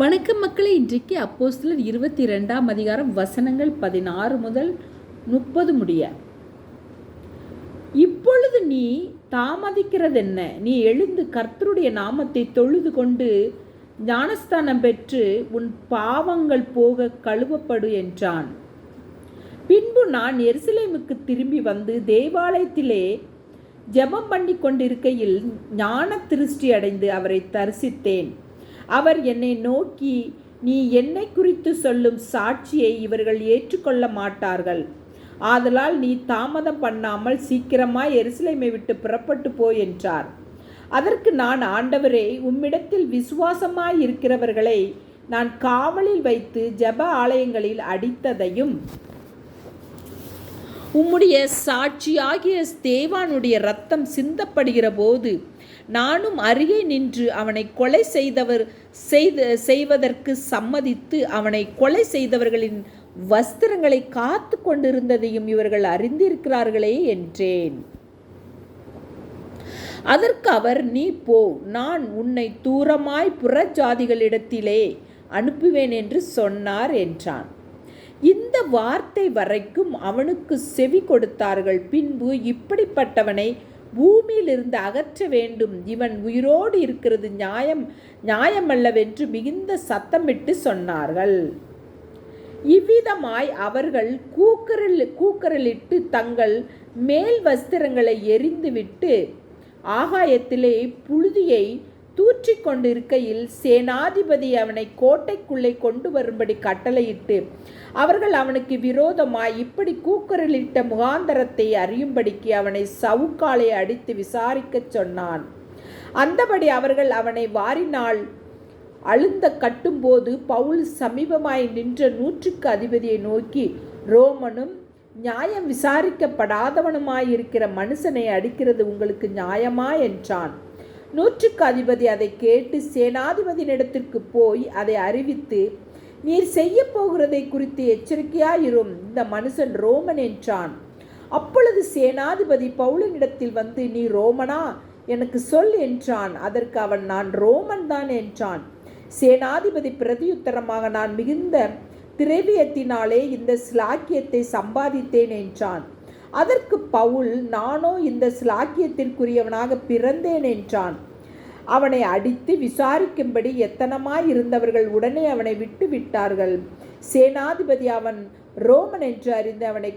வணக்கம் மக்களே. இன்றைக்கு அப்போஸ்தலர் 22ஆம் அதிகாரம் வசனங்கள் 16 முதல் 30 முடிய. இப்பொழுது நீ தாமதிக்கிறதென்ன? நீ எழுந்து கர்த்தருடைய நாமத்தை தொழுது கொண்டு ஞானஸ்தானம் பெற்று உன் பாவங்கள் போக கழுவப்படு என்றான். பின்பு நான் எருசலேமுக்கு திரும்பி வந்து தேவாலயத்திலே ஜெபம் பண்ணி கொண்டிருக்கையில் ஞான திருஷ்டி அடைந்து அவரை தரிசித்தேன். அவர் என்னை நோக்கி, நீ என்னை குறித்து சொல்லும் சாட்சியை இவர்கள் ஏற்றுக்கொள்ள மாட்டார்கள். ஆதலால் நீ தாமதம் பண்ணாமல் சீக்கிரமாய் எருசலேமை விட்டு புறப்பட்டு போய் என்றார். அதற்கு நான், ஆண்டவரே, உம்மிடத்தில் விசுவாசமாய் இருக்கிறவர்களை நான் காவலில் வைத்து ஜெப ஆலயங்களில் அடித்ததையும் உம்முடைய சாட்சியாகிய ஸ்தேவானுடைய இரத்தம் சிந்தப்படுகிற போது நானும் அருகே நின்று அவனை கொலை செய்வதற்கு சம்மதித்து அவனை கொலை செய்தவர்களின் வஸ்திரங்களை காத்து கொண்டிருந்ததையும் இவர்கள் அறிந்திருக்கிறார்களே என்றேன். அதற்கு அவர், நீ போ, நான் உன்னை தூரமாய் புறஜாதிகளிடத்திலே அனுப்புவேன் என்று சொன்னார் என்றான். இந்த வார்த்தை வரைக்கும் அவனுக்கு செவி கொடுத்தார்கள். பின்பு, இப்படிப்பட்டவனை பூமியிலிருந்து அகற்ற வேண்டும், இவன் உயிரோடு இருக்கிறது நியாயமல்லவென்று மிகுந்த சத்தமிட்டு சொன்னார்கள். இவ்விதமாய் அவர்கள் கூக்குரலிட்டு தங்கள் மேல் வஸ்திரங்களை எறிந்துவிட்டு ஆகாயத்திலே புழுதியை தூற்றி கொண்டிருக்கையில் சேனாதிபதி அவனை கோட்டைக்குள்ளே கொண்டு வரும்படி கட்டளையிட்டு அவர்கள் அவனுக்கு விரோதமாய் இப்படி கூக்குரலிட்ட முகாந்தரத்தை அறியும்படிக்கு அவனை சவுக்காலை அடித்து விசாரிக்கச் சொன்னான். அந்தபடி அவர்கள் அவனை வாரினால் அழுந்த கட்டும்போது பவுல் சமீபமாய் நின்ற 100க்கு அதிபதியை நோக்கி, ரோமனும் நியாயம் விசாரிக்கப்படாதவனுமாயிருக்கிற மனுஷனை அடிக்கிறது உங்களுக்கு நியாயமா என்றான். 100க்கு அதிபதி அதை கேட்டு சேனாதிபதியினிடத்திற்கு போய் அதை அறிவித்து, நீர் செய்ய போகிறதை குறித்து எச்சரிக்கையாயிரும், இந்த மனுஷன் ரோமன் என்றான். அப்பொழுது சேனாதிபதி பவுலினிடத்தில் வந்து, நீ ரோமனா? எனக்கு சொல் என்றான். அதற்கு அவன், நான் ரோமன் தான் என்றான். சேனாதிபதி பிரதியுத்தரமாக, நான் மிகுந்த திரவியத்தினாலே இந்த சிலாக்கியத்தை சம்பாதித்தேன் என்றான். அதற்கு பவுல், நானோ இந்த சிலாக்கியத்திற்குரியவனாக பிறந்தேன் என்றான். அவனை அடித்து விசாரிக்கும்படி எத்தனமாய் இருந்தவர்கள் உடனே அவனை விட்டு விட்டார்கள். சேனாதிபதி அவன் ரோமன் என்று அறிந்து அவனை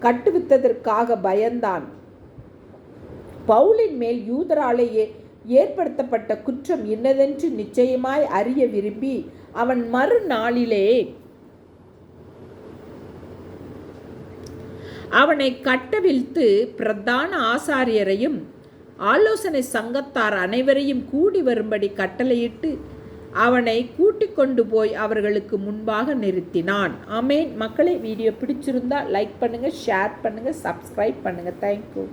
கட்டுவித்ததற்காக பயந்தான். பவுலின் மேல் யூதராலேயே ஏற்படுத்தப்பட்ட குற்றம் இன்னதென்று நிச்சயமாய் அறிய விரும்பி அவன் மறுநாளிலே அவனை கட்டவிழ்த்து பிரதான ஆசாரியரையும் ஆலோசனை சங்கத்தார் அனைவரையும் கூடி வரும்படி கட்டளையிட்டு அவனை கூட்டிக் கொண்டு போய் அவர்களுக்கு முன்பாக நிறுத்தினான். ஆமேன். மக்களே, வீடியோ பிடிச்சிருந்தா லைக் பண்ணுங்கள், ஷேர் பண்ணுங்கள், சப்ஸ்கிரைப் பண்ணுங்கள். தேங்க்யூ.